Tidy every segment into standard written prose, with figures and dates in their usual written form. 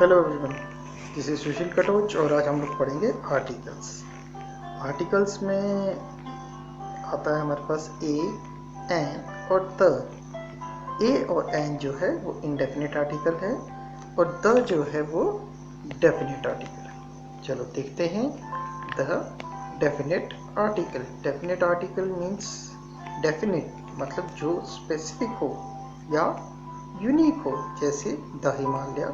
Hello everyone, this is सुशील कटोच और आज हम लोग पढ़ेंगे आर्टिकल्स। आर्टिकल्स में आता है हमारे पास ए, एन और द। ए और एन जो है वो इंडेफिनिट आर्टिकल है और द जो है वो डेफिनिट आर्टिकल है। चलो देखते हैं the definite article. Definite article means definite मतलब जो स्पेसिफिक हो या यूनिक हो, जैसे the Himalaya,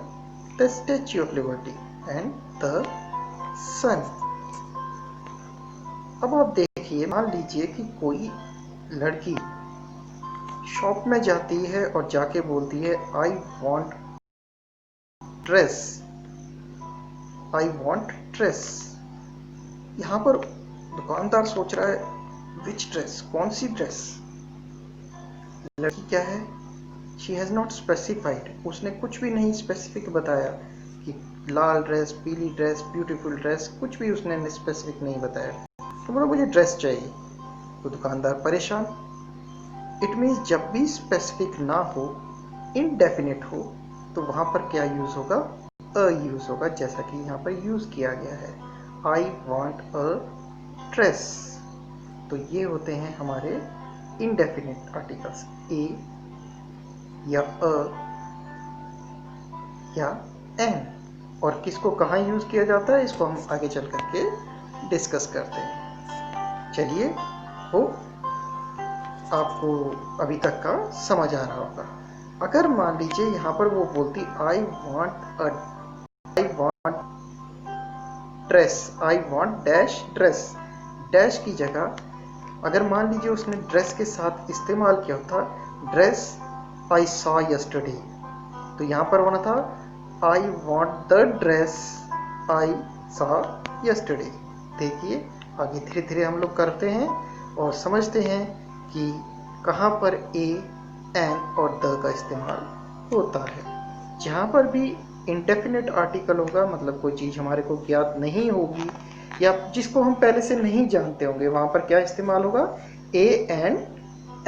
the Statue of Liberty and the Sun। अब आप देखिए, मान लीजिए कि कोई लड़की शॉप में जाती है और जाके बोलती है I want dress, I want dress. यहाँ पर दुकानदार सोच रहा है विच ड्रेस, कौन सी ड्रेस। लड़की क्या है, शी हैज़ नॉट स्पेसिफाइड, उसने कुछ भी नहीं स्पेसिफिक बताया कि लाल ड्रेस, पीली ड्रेस, ब्यूटीफुल ड्रेस, कुछ भी उसने स्पेसिफिक नहीं बताया। तो बोला मुझे ड्रेस चाहिए। तो दुकानदार परेशान। इट मीन्स जब भी स्पेसिफिक ना हो, इनडेफिनिट हो, तो वहाँ पर क्या यूज़ होगा, अ यूज़ होगा, जैसा कि यहाँ पर यूज़ किया गया है, आई वॉन्ट अ ड्रेस। तो ये होते हैं हमारे इनडेफिनिट आर्टिकल्स, ए या अ या एन। और किसको कहाँ यूज़ किया जाता है, इसको हम आगे चल करके डिस्कस करते हैं। चलिए, हो आपको अभी तक का समझ आ रहा होगा। अगर मान लीजिए यहाँ पर वो बोलती I want dress, I want dash dress, dash की जगह अगर मान लीजिए उसने ड्रेस के साथ इस्तेमाल किया होता ड्रेस आई सॉ यस्टरडे, तो यहाँ पर होना था I want the dress I saw yesterday. देखिए, आगे धीरे धीरे हम लोग करते हैं और समझते हैं कि कहाँ पर ए, एन और द का इस्तेमाल होता है। जहाँ पर भी इंडेफिनिट आर्टिकल होगा, मतलब कोई चीज़ हमारे को ज्ञात नहीं होगी या जिसको हम पहले से नहीं जानते होंगे, वहाँ पर क्या इस्तेमाल होगा, ए एन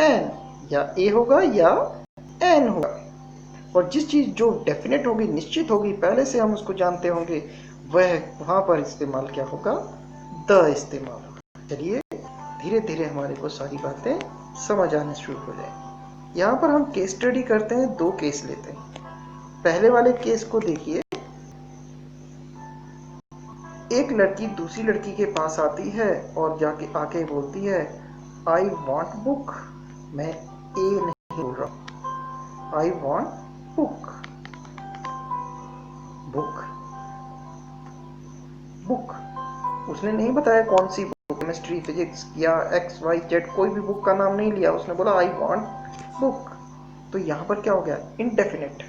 एन, या ए होगा या एन होगा। और जिस चीज़ जो डेफिनेट होगी, निश्चित होगी, पहले से हम उसको जानते होंगे, वह वहाँ पर इस्तेमाल क्या होगा, द इस्तेमाल होगा। चलिए धीरे धीरे हमारे को सारी बातें समझ आने शुरू हो जाएंगी। यहाँ पर हम केस स्टडी करते हैं, दो केस लेते हैं। पहले वाले केस को देखिए। एक लड़की दूसरी लड़की के पास आती है और जाके आके बोलती है आई वॉन्ट बुक। मैं ए नहीं बोल रहा, I want book. Book book उसने नहीं बताया कौन सी बुक, केमिस्ट्री, फिजिक्स या एक्स वाई जेड, कोई भी बुक का नाम नहीं लिया, उसने बोला आई वॉन्ट बुक। तो यहाँ पर क्या हो गया, इनडेफिनिट।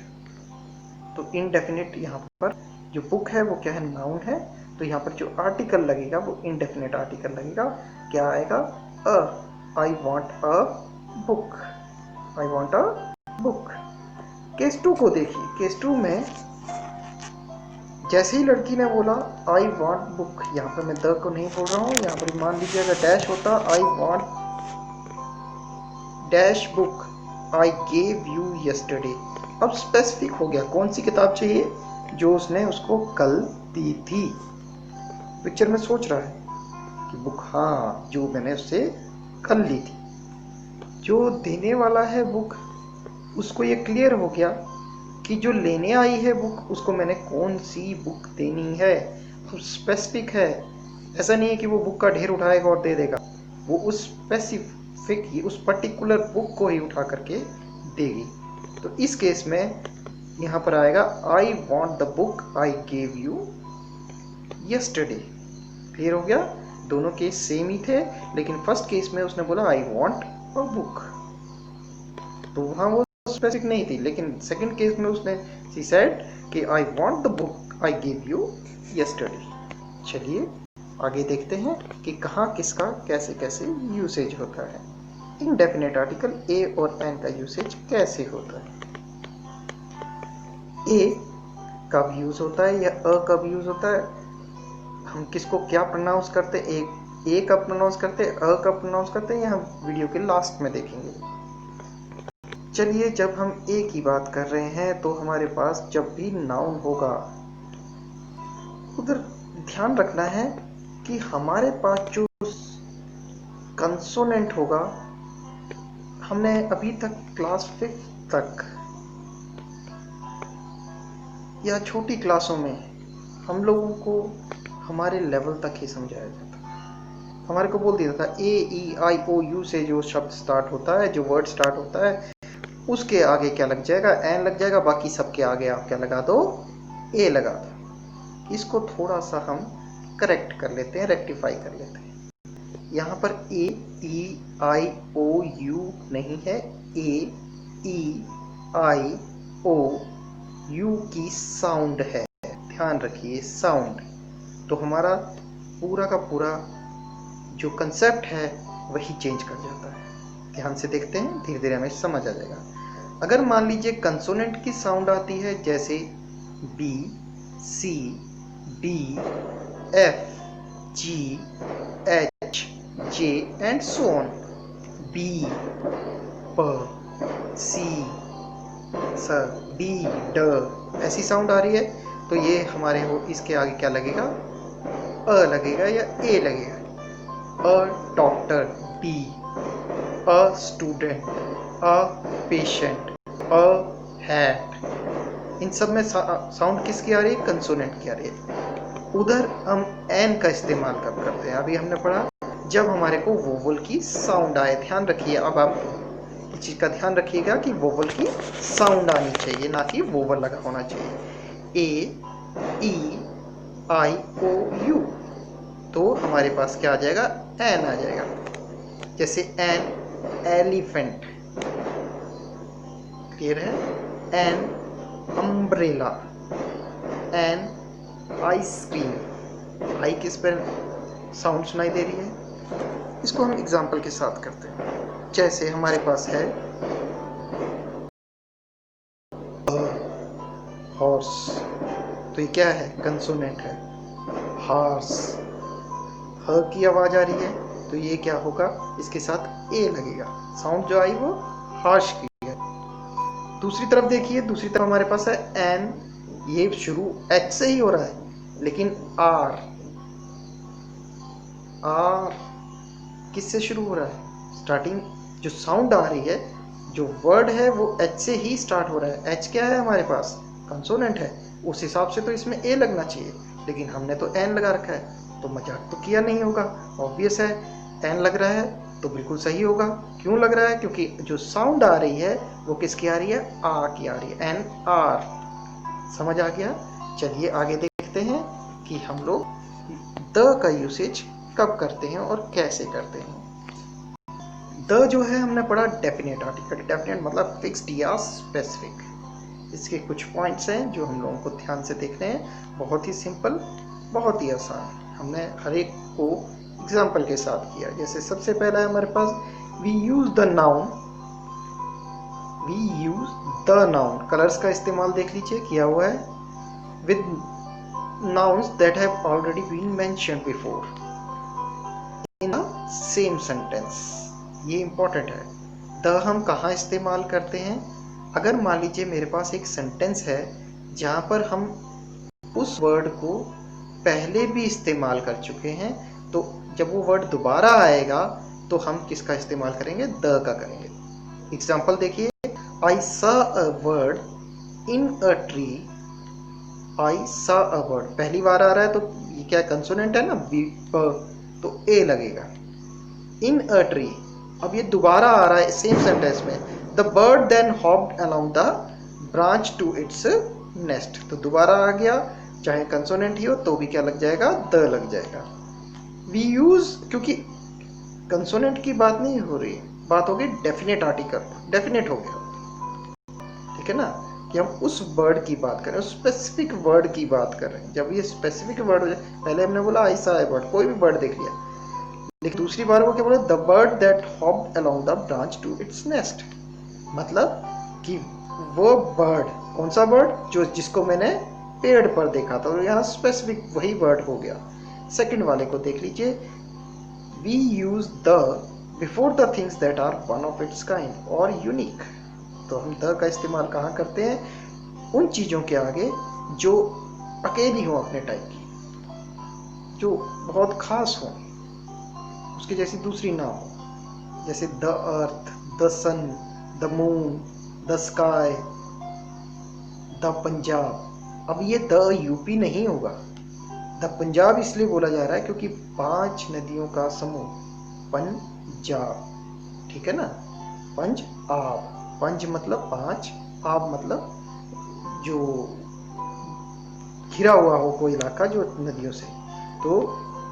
तो इनडेफिनिट यहाँ पर जो बुक है वो क्या है, नाउन है। तो यहाँ पर जो आर्टिकल लगेगा वो इनडेफिनिट आर्टिकल लगेगा। क्या आएगा, a. I want a book, I want a book. Case 2 को देखिए। केस 2 में जैसे ही लड़की ने बोला आई वॉन्ट बुक, यहाँ पर मैं द को नहीं बोल रहा हूँ, यहाँ पर मान लीजिए अगर डैश होता I want dash book I gave you yesterday. अब स्पेसिफिक हो गया, कौन सी किताब चाहिए, जो उसने उसको कल दी थी। पिक्चर में सोच रहा है कि बुक, हाँ, जो मैंने उससे कल ली थी। जो देने वाला है बुक, उसको ये क्लियर हो गया कि जो लेने आई है बुक, उसको मैंने कौन सी बुक देनी है। तो स्पेसिफिक है, ऐसा नहीं है कि वो बुक का ढेर उठाएगा और दे देगा, वो उस स्पेसिफिक ही, उस पर्टिकुलर बुक को ही उठा करके देगी। तो इस केस में यहाँ पर आएगा I want the book I gave you yesterday. Clear हो गया, दोनों केस सेम ही थे, लेकिन फर्स्ट केस में उसने बोला आई वॉन्ट अ बुक, तो वहाँ वो स्पेसिफिक नहीं थी। लेकिन सेकंड केस में उसने सी सेड कि I want the book I give you yesterday. चलिए आगे देखते हैं कि कहाँ किसका कैसे कैसे यूसेज होता है। इनडेफिनेट आर्टिकल ए और एन का यूसेज कैसे होता है। ए कब यूज होता है या अ कब यूज होता है, हम किसको क्या प्रोनाउंस करते हैं, ए कब प्रोनाउंस करते हैं, अ कब प्रोनाउंस करते हैं, ये हम वीडियो के लास्ट में देखेंगे। चलिए, जब हम ए की बात कर रहे हैं तो हमारे पास जब भी नाउन होगा, उधर ध्यान रखना है कि हमारे पास जो कंसोनेंट होगा, हमने अभी तक क्लास 5 तक या छोटी क्लासों में हम लोगों को हमारे लेवल तक ही समझाया जाता है। हमारे को बोल दिया था A E I O U से जो शब्द स्टार्ट होता है, जो वर्ड स्टार्ट होता है, उसके आगे क्या लग जाएगा, एन लग जाएगा। बाकी सबके आगे आप क्या लगा दो, ए लगा दो। इसको थोड़ा सा हम करेक्ट कर लेते हैं, रेक्टिफाई कर लेते हैं। यहाँ पर AEIOU नहीं है, AEIOU की साउंड है। ध्यान रखिए, साउंड। तो हमारा पूरा का पूरा जो कंसेप्ट है वही चेंज कर जाता है। ध्यान से देखते हैं, धीरे धीरे हमें समझ आ जाएगा। अगर मान लीजिए कंसोनेंट की साउंड आती है, जैसे B, C, D, F, G, H, J and so on. B, P, C, S, D, D ऐसी साउंड आ रही है, तो ये हमारे हो इसके आगे क्या लगेगा, अ लगेगा या ए लगेगा। A doctor, B, a student, a patient, a hat. इन सब में साउंड किसकी आ रही है, कंसोनेंट की आ रही है। उधर हम एन का इस्तेमाल कब करते हैं, अभी हमने पढ़ा जब हमारे को वोवल की साउंड आए। ध्यान रखिए, अब आप इस चीज का ध्यान रखिएगा कि वोवल की साउंड आनी चाहिए, ना कि वोवल लगा होना चाहिए। AEIOU, तो हमारे पास क्या आ जाएगा, एन आ जाएगा। जैसे एन एलिफेंट, क्लियर है। An umbrella, an ice cream. आई किस पर साउंड सुनाई दे रही है, इसको हम एग्जाम्पल के साथ करते हैं। जैसे हमारे पास है हॉर्स, तो ये क्या है, कंसोनेंट है। हॉर्स, ह की आवाज आ रही है, तो ये क्या होगा, इसके साथ ए लगेगा। साउंड जो आई वो हार्श की है। दूसरी तरफ देखिए, दूसरी तरफ हमारे पास है एन, ये शुरू एच से ही हो रहा है, लेकिन आर, आर किससे शुरू हो रहा है, स्टार्टिंग जो साउंड आ रही है, जो वर्ड है वो एच से ही स्टार्ट हो रहा है। एच क्या है हमारे पास, कंसोनेंट है, उस हिसाब से तो इसमें ए लगना चाहिए, लेकिन हमने तो एन लगा रखा है, तो मजाक तो किया नहीं होगा, ऑब्वियस है। एन लग रहा है तो बिल्कुल सही होगा। क्यों लग रहा है, क्योंकि जो साउंड आ रही है वो किसकी आ रही है, आ की आ रही है, एन आर। समझ आ गया। चलिए आगे देखते हैं कि हम लोग द का यूसेज कब करते हैं और कैसे करते हैं। द जो है हमने पढ़ा डेफिनेट आर्टिकल। डेफिनेट मतलब फिक्स्ड या स्पेसिफिक। इसके कुछ पॉइंट्स हैं जो हम लोगों को ध्यान से देखने हैं। बहुत ही सिंपल, बहुत ही आसान। हमने हर एक को एग्जाम्पल के साथ किया। जैसे सबसे पहला है हमारे पास we use the noun, we use the noun. Colours का इस्तेमाल देख लीजिए किया हुआ है with nouns that have already been mentioned before in a same sentence। ये इंपॉर्टेंट है। द हम कहाँ इस्तेमाल करते हैं, अगर मान लीजिए मेरे पास एक सेंटेंस है जहाँ पर हम उस वर्ड को पहले भी इस्तेमाल कर चुके हैं, तो जब वो वर्ड दोबारा आएगा तो हम किसका इस्तेमाल करेंगे, द का करेंगे। एग्जाम्पल देखिए, आई saw a bird in a tree। आई सा अ वर्ड पहली बार आ रहा है, तो ये क्या कंसोनेंट है ना, बी प, तो ए लगेगा। इन अ ट्री, अब ये दोबारा आ रहा है सेम सेंटेंस में। The bird then hopped along the branch to its nest, तो दोबारा आ गया, चाहे कंसोनेंट ही हो तो भी क्या लग जाएगा, द लग जाएगा। वी यूज, क्योंकि कंसोनेंट की बात नहीं हो रही, बात होगी डेफिनेट आर्टिकल, डेफिनेट हो गया, ठीक है ना, कि हम उस वर्ड की बात करें, उस स्पेसिफिक वर्ड की बात कर रहे हैं। जब ये स्पेसिफिक वर्ड हो जाए, पहले हमने बोला आई सा ए बर्ड, कोई भी बर्ड देख लिया, लेकिन दूसरी बार वो क्या बोला, the bird that hopped along the branch to its nest, मतलब कि वो बर्ड, कौन सा बर्ड, जो जिसको मैंने पेड़ पर देखा था, तो यहाँ स्पेसिफिक वही वर्ड हो गया। सेकंड वाले को देख लीजिए, we use the before the things that are one of its kind or unique. तो हम द का इस्तेमाल कहाँ करते हैं, उन चीज़ों के आगे जो अकेली हो अपने टाइप की। जो बहुत खास हो, उसकी जैसी दूसरी ना हो, जैसे the earth, the sun, the moon, the sky, the Punjab. अब ये द यूपी नहीं होगा, द पंजाब इसलिए बोला जा रहा है क्योंकि 5 नदियों का समूह पंजाब, ठीक है ना। पंज आब, पंज मतलब 5, आब मतलब जो घिरा हुआ हो कोई इलाका जो नदियों से। तो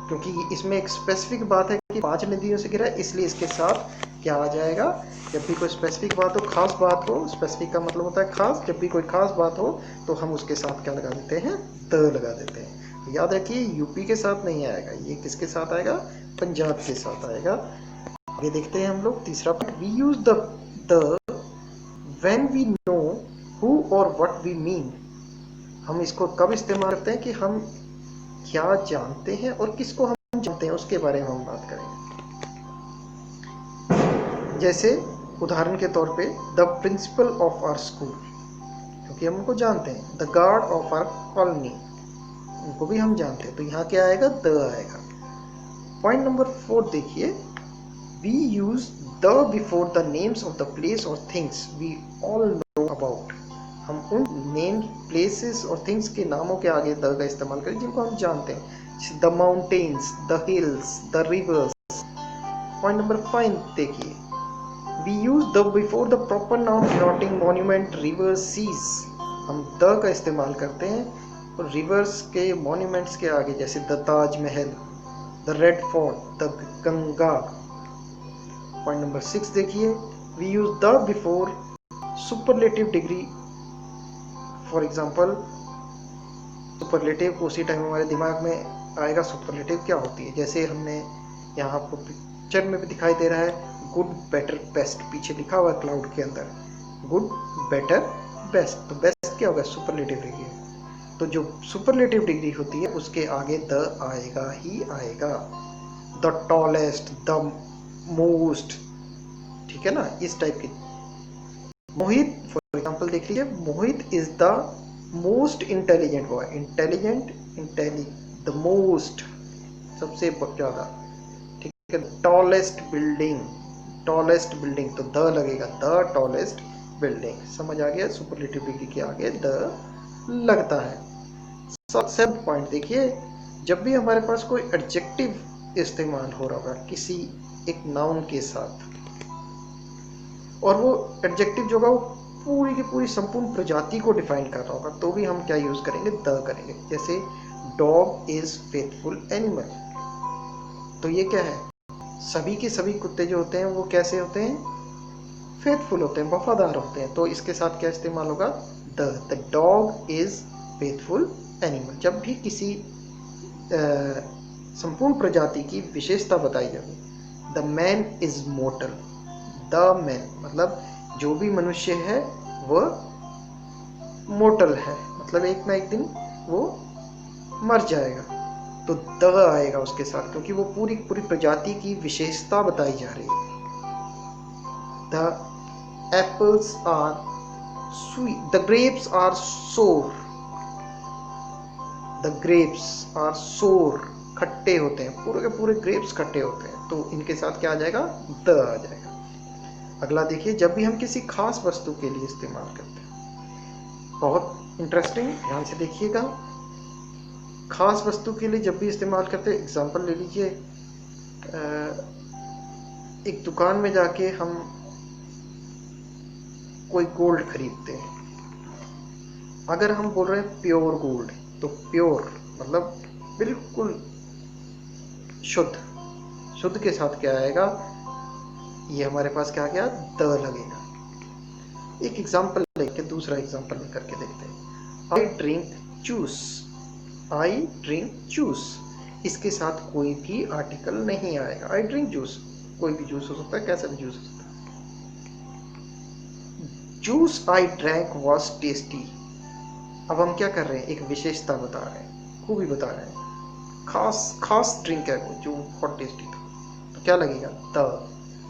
क्योंकि इसमें एक स्पेसिफिक बात है कि 5 नदियों से घिरा है, इसलिए इसके साथ क्या आ जाएगा, जब भी कोई स्पेसिफिक बात हो, खास बात हो, स्पेसिफिक का मतलब होता है खास, जब भी कोई खास बात हो तो हम उसके साथ क्या लगा देते हैं, द लगा देते हैं। तो याद रखिए यूपी के साथ नहीं आएगा, ये किसके साथ आएगा, पंजाब के साथ आएगा। आगे देखते हैं हम लोग तीसरा point, we use the when we know who or what we mean. हम इसको कब इस्तेमाल करते हैं कि हम क्या जानते हैं और किसको हम जानते हैं उसके बारे में हम बात करेंगे। जैसे उदाहरण के तौर पे the principal of our school, क्योंकि हम उनको जानते हैं। The guard of our colony, उनको भी हम जानते हैं, तो यहाँ क्या आएगा, द आएगा। पॉइंट नंबर 4 देखिए, we use the before the names of the place और things we all know about. हम उन नेम, प्लेसेस और थिंग्स के नामों के आगे द का इस्तेमाल करें जिनको हम जानते हैं। The mountains, the hills, the rivers. Point number 5 देखिए, we use the before the proper noun denoting monument, rivers, seas. हम द का इस्तेमाल करते हैं और रिवर्स के, मॉन्यूमेंट्स के आगे, जैसे the Taj Mahal, the red fort, the Ganga. Point number 6 देखिए, we use the before superlative degree. For example superlative उसी टाइम हमारे दिमाग में आएगा सुपरलेटिव क्या होती है। जैसे हमने यहाँ आपको पिक्चर में भी दिखाई दे रहा है, गुड बेटर बेस्ट, पीछे लिखा हुआ है क्लाउड के अंदर, गुड बेटर बेस्ट। तो बेस्ट क्या होगा, सुपरलेटिव डिग्री। तो जो सुपरलेटिव डिग्री होती है उसके आगे द आएगा ही आएगा। द टॉलेस्ट, द मोस्ट, ठीक है ना, इस टाइप की। मोहित फॉर एग्जाम्पल देख लीजिए, Mohit is the most intelligent boy. Intelligent, the most, सबसे ज्यादा, ठीक है। टॉलेस्ट बिल्डिंग, टॉलेस्ट बिल्डिंग, तो द लगेगा, द टॉलेस्ट बिल्डिंग। समझ आ गया, सुपरलेटिव डिग्री के आगे द लगता है। 7 पॉइंट देखिए, जब भी हमारे पास कोई एडजेक्टिव इस्तेमाल हो रहा होगा किसी एक नाउन के साथ, और वो एडजेक्टिव जो होगा वो पूरी की पूरी संपूर्ण प्रजाति को डिफाइन कर रहा होगा, तो भी हम क्या यूज करेंगे, द करेंगे। जैसे डॉग इज फेथफुल एनिमल, तो ये क्या है, सभी के सभी कुत्ते जो होते हैं वो कैसे होते हैं, फेथफुल होते हैं, वफादार होते हैं। तो इसके साथ क्या इस्तेमाल होगा, the dog is faithful animal. जब भी किसी संपूर्ण प्रजाति की विशेषता बताई जाए, the man is mortar, the man मतलब जो भी मनुष्य है वह मोर्टल है, मतलब एक ना एक दिन वो मर जाएगा, तो द आएगा उसके साथ, क्योंकि वो पूरी पूरी प्रजाति की विशेषता बताई जा रही है। The apples are sweet, the grapes are sour, the grapes are sour, खट्टे होते हैं, पूरे के पूरे ग्रेप्स खट्टे होते हैं, तो इनके साथ क्या आ जाएगा, द आ जाएगा। अगला देखिए, जब भी हम किसी खास वस्तु के लिए इस्तेमाल करते हैं, बहुत इंटरेस्टिंग, ध्यान से देखिएगा। खास वस्तु के लिए जब भी इस्तेमाल करते हैं, एग्जांपल ले लीजिए, एक दुकान में जाके हम कोई गोल्ड खरीदते हैं, अगर हम बोल रहे हैं प्योर गोल्ड, तो प्योर मतलब बिल्कुल शुद्ध, शुद्ध के साथ क्या आएगा, ये हमारे पास क्या आ गया, द लगेगा। एक एग्जांपल लेके दूसरा एग्जांपल में करके देखते हैं। I drink juice, I drink juice, इसके साथ कोई भी आर्टिकल नहीं आएगा। आई ड्रिंक जूस, कोई भी जूस हो सकता है, कैसा भी जूस हो सकता है। Juice I drank was tasty, अब हम क्या कर रहे हैं, एक विशेषता बता रहे हैं, खूबी बता रहे हैं, खास खास ड्रिंक है वो जो बहुत टेस्टी था, तो क्या लगेगा,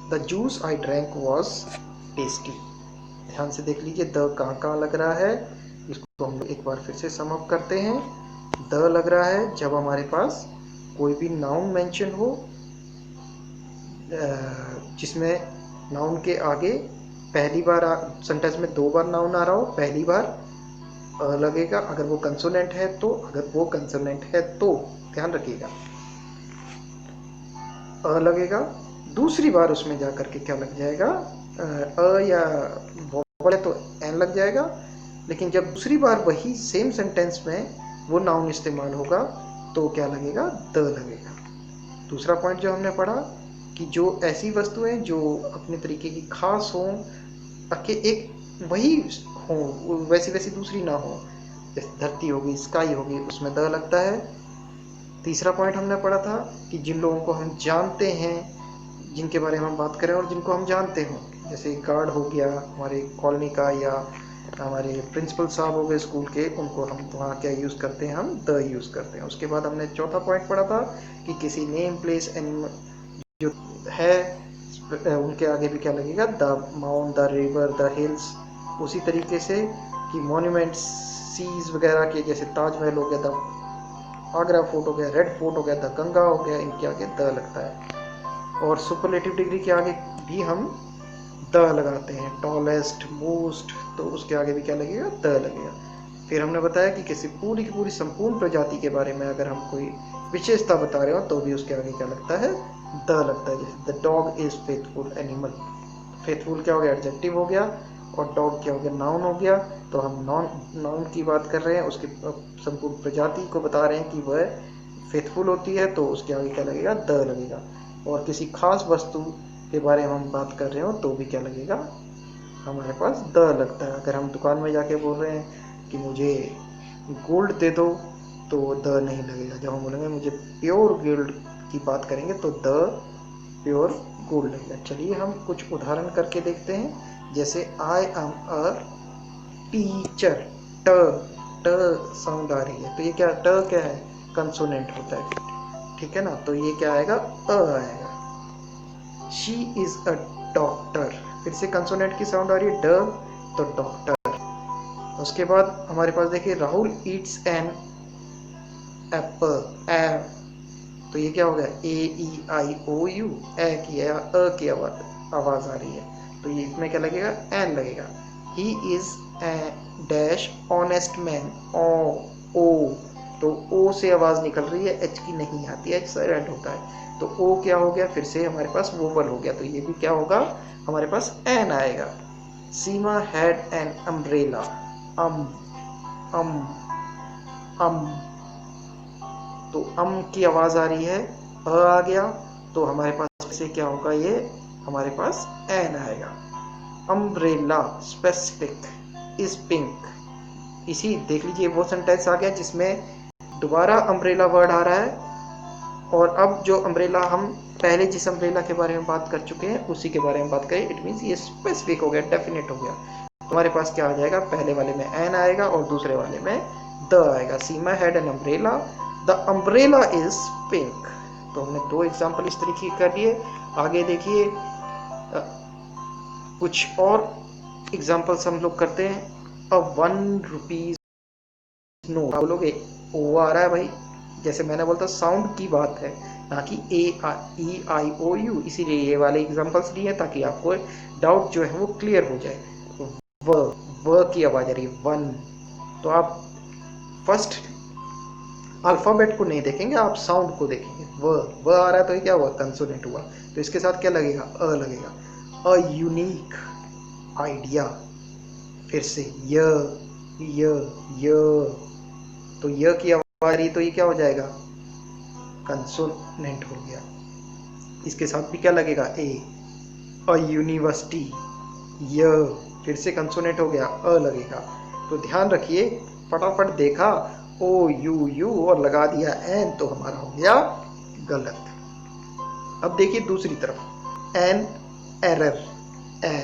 the juice I drank was tasty. ध्यान से देख लीजिए, द कहाँ कहाँ लग रहा है, इसको हम एक बार फिर से सम अप करते हैं। द लग रहा है जब हमारे पास कोई भी नाउन मेंशन हो जिसमें नाउन के आगे पहली बार सेंटेंस में 2 बार नाउन आ रहा हो, पहली बार अ लगेगा अगर वो कंसोनेंट है तो, अगर वो कंसोनेंट है तो ध्यान रखिएगा अ लगेगा, दूसरी बार उसमें जा करके क्या लग जाएगा या वोवल है तो एन लग जाएगा, लेकिन जब दूसरी बार वही सेम सेंटेंस में वो नाउन इस्तेमाल होगा तो क्या लगेगा, द लगेगा। दूसरा पॉइंट जो हमने पढ़ा कि जो ऐसी वस्तुएं जो अपने तरीके की खास हों, ताकि एक वही हो, वैसी वैसी दूसरी ना हो, जैसे धरती होगी, स्काई होगी, उसमें द लगता है। तीसरा पॉइंट हमने पढ़ा था कि जिन लोगों को हम जानते हैं, जिनके बारे में हम बात करें और जिनको हम जानते हों, जैसे गार्ड हो गया हमारे कॉलोनी का, या हमारे प्रिंसिपल साहब हो गए स्कूल के, उनको हम वहाँ क्या यूज़ करते हैं, हम द यूज़ करते हैं। उसके बाद हमने चौथा पॉइंट पढ़ा था कि किसी नेम प्लेस एनिमल जो है उनके आगे भी क्या लगेगा, the mount, the river, the hills. उसी तरीके से कि मॉन्यूमेंट्स सीज वगैरह के, जैसे ताजमहल हो गया, द आगरा फोर्ट हो गया, रेड फोर्ट हो गया, द गंगा हो गया, इनके आगे द लगता है। और सुपरलेटिव डिग्री के आगे भी हम द लगाते हैं, टॉलेस्ट, मोस्ट, तो उसके आगे भी क्या लगेगा, द लगेगा। फिर हमने बताया कि किसी पूरी की पूरी संपूर्ण प्रजाति के बारे में अगर हम कोई विशेषता बता रहे हो तो भी उसके आगे क्या लगता है, द लगता है। जैसे the dog is faithful animal, faithful क्या हो गया, एडजेक्टिव हो गया, और डॉग क्या हो गया, नाउन हो गया। तो हम नाउन की बात कर रहे हैं, उसकी संपूर्ण प्रजाति को बता रहे हैं कि वह फेथफुल होती है, तो उसके आगे क्या लगेगा, द लगेगा। और किसी खास वस्तु के बारे में हम बात कर रहे हो तो भी क्या लगेगा, हमारे पास द लगता है। अगर हम दुकान में जाके बोल रहे हैं कि मुझे गोल्ड दे दो तो द नहीं लगेगा। जब हम बोलेंगे मुझे प्योर गोल्ड की बात करेंगे तो द प्योर गोल्ड लगेगा। चलिए हम कुछ उदाहरण करके देखते हैं। जैसे आई एम अ टीचर, ट ट साउंड आ रही है, तो ये क्या, ट क्या है, कंसोनेंट होता है, ठीक है ना, तो ये क्या आएगा, अ आएगा। शी इज अ डॉक्टर, फिर से कंसोनेंट की साउंड आ रही है, ड, तो डॉक्टर। उसके बाद हमारे पास देखिए, राहुल ईट्स एन एप्पल, ए, तो ये क्या हो गया, ए ई आई ओ यू, ए की है, अ की आवाज आ रही है, तो ये इसमें क्या लगेगा, एन लगेगा। He is a dash honest man, O, तो ओ से आवाज निकल रही है, एच की नहीं आती है, एच साइलेंट होता है, तो ओ क्या हो गया, फिर से हमारे पास वोवल हो गया, तो ये भी क्या होगा, हमारे पास एन आएगा। सीमा हैड एन अम्ब्रेला, अम अम अम, तो अम की आवाज आ रही है, अ आ गया, तो हमारे पास से क्या होगा, ये हमारे पास एन आएगा। अम्ब्रेला स्पेसिफिक इज पिंक, इसी देख लीजिए वो सेंटेंस आ गया जिसमें दोबारा अम्ब्रेला वर्ड आ रहा है, और अब जो अम्ब्रेला हम पहले जिस अम्ब्रेला के बारे में बात कर चुके हैं उसी के बारे में बात करें, इट मीन्स ये स्पेसिफिक हो गया, डेफिनेट हो गया। तो हमारे पास क्या आ जाएगा, पहले वाले में एन आएगा और दूसरे वाले में द आएगा। Seema had an umbrella, the umbrella is pink. तो हमने 2 एग्जाम्पल इस तरीके कर लिए। आगे देखिए कुछ और एग्जाम्पल्स हम लोग करते हैं। अ 1 रुपीज नोट, बोलोगे ओ आ रहा है भाई, जैसे मैंने बोलता साउंड की बात है, ना कि ए ई आई ओ यू, इसीलिए ये वाले एग्जाम्पल्स लिए ताकि आपको डाउट जो है वो क्लियर हो जाए। व व की आवाज आ रही है, वन, तो आप फर्स्ट अल्फाबेट को नहीं देखेंगे, आप साउंड को देखेंगे। व आ रहा है तो ये क्या हुआ, कंसोनेंट हुआ, तो इसके साथ क्या लगेगा, अ लगेगा। अ यूनिक आइडिया, फिर से य, तो य की आवाज आ रही तो ये क्या हो जाएगा, कंसोनेंट हो गया। इसके साथ भी क्या लगेगा, ए। अ यूनिवर्सिटी, य, फिर से कंसोनेंट हो गया, अ लगेगा। तो ध्यान रखिए, फटाफट देखा ओ यू यू और लगा दिया एन, तो हमारा हो गया गलत। अब देखिए दूसरी तरफ, an error, A,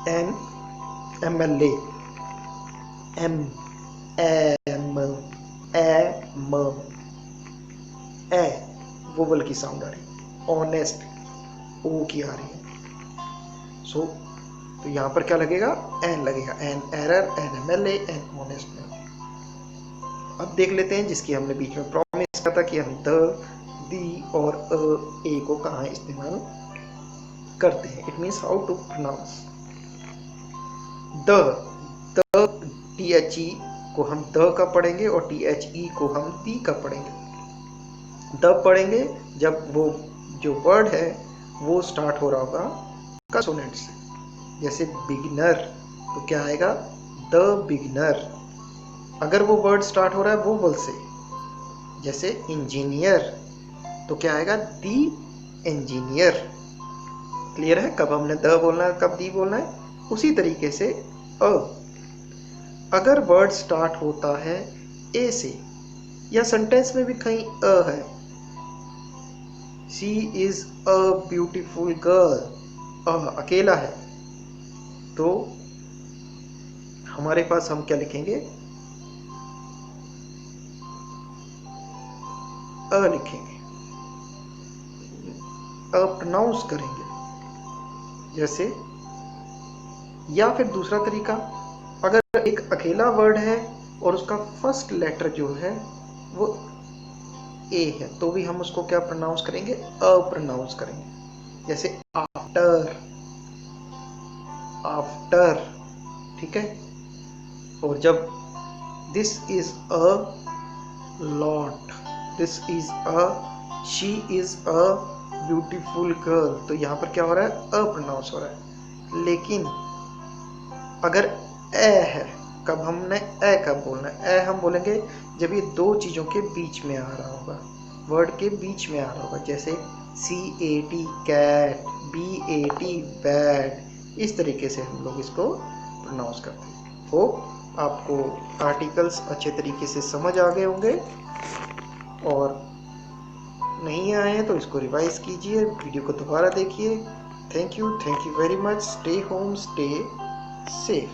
N M L M M M A, vowel की साउंड आ रही, ऑनेस्ट ओ की आ रही है। सो तो यहां पर क्या लगेगा, एन लगेगा, an error, N M L N honest. अब देख लेते हैं जिसकी हमने बीच में प्रॉमिस किया था कि हम द, दी और ए को कहाँ इस्तेमाल करते हैं। It means how to pronounce the. T H E को हम द का पढ़ेंगे और टी एच ई को हम दी का पढ़ेंगे। द पढ़ेंगे जब वो जो वर्ड है वो स्टार्ट हो रहा होगा कंसोनेंट से, जैसे बिगिनर तो क्या आएगा द बिगिनर। अगर वो वर्ड स्टार्ट हो रहा है वोवल से, जैसे इंजीनियर तो क्या आएगा दी इंजीनियर। क्लियर है कब हमने द बोलना है कब दी बोलना है। उसी तरीके से अगर वर्ड स्टार्ट होता है ए से या सेंटेंस में भी कहीं है, she is a beautiful girl, अकेला है, तो हमारे पास हम क्या लिखेंगे लिखेंगे, प्रोनाउंस करेंगे। जैसे या फिर दूसरा तरीका, अगर एक अकेला वर्ड है और उसका फर्स्ट लेटर जो है वो ए है तो भी हम उसको क्या प्रोनाउंस करेंगे प्रोनाउंस करेंगे। जैसे आफ्टर, आफ्टर, ठीक है। और जब this is a lot, this is a, she is a beautiful girl, तो यहाँ पर क्या हो रहा है प्रोनाउंस हो रहा है। लेकिन अगर ए है, कब हमने ए कब बोलना है, ए हम बोलेंगे जब ये दो चीज़ों के बीच में आ रहा होगा, वर्ड के बीच में आ रहा होगा। जैसे C A T cat, B A T bat, इस तरीके से हम लोग इसको प्रोनाउंस करते हैं। होप आपको आर्टिकल्स अच्छे तरीके से समझ आ गए होंगे, और नहीं आए हैं तो इसको रिवाइज कीजिए, वीडियो को दोबारा देखिए। Thank you very much. Stay home, stay safe.